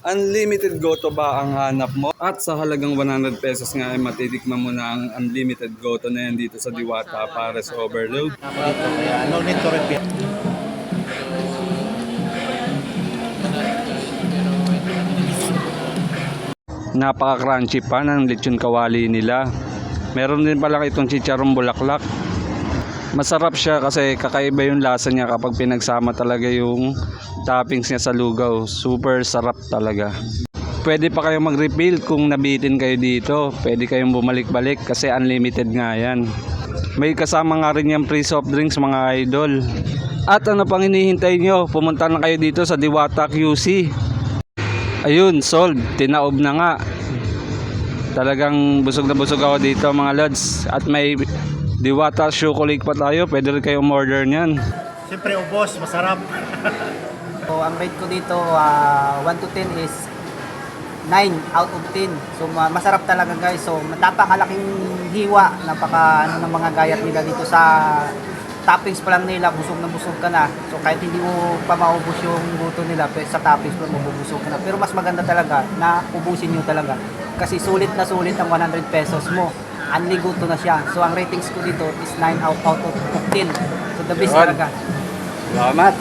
Unlimited goto ba ang hanap mo? At sa halagang 100 pesos nga ay matitikman mo na ang unlimited goto na yan dito sa Diwata Pares Overload. Dito, kaya no need to repeat. Napaka-crunchy pa ng lechon kawali nila. Meron din pala itong chicharong bulaklak. Masarap siya kasi kakaiba yung lasa niya kapag pinagsama talaga yung toppings niya sa lugaw. Super sarap talaga. Pwede pa kayong mag-refill kung nabitin kayo dito. Pwede kayong bumalik-balik kasi unlimited nga yan. May kasama nga rin yung free soft drinks mga idol. At ano pang hinihintay nyo? Pumunta na kayo dito sa Diwata QC. Ayun, sold. Tinaob na nga. Talagang busog na busog ako dito mga lods. At may Diwata chocolate pa tayo. Pwede rin kayong order niyan. Siyempre ubos, masarap. So, ang rate ko dito, 1 to 10 is 9 out of 10. So, masarap talaga guys. So, napakalaking hiwa. Ng mga gayat nila dito sa toppings pa lang nila. Busog na busog ka na. So, kahit hindi mo pa maubos yung guto nila, pero sa toppings pa mabubusog ka na. Pero mas maganda talaga na ubusin nyo talaga. Kasi sulit na sulit ang 100 pesos mo. Unli guto na siya. So, ang ratings ko dito is 9 out of 10. So, the best talaga. Salamat.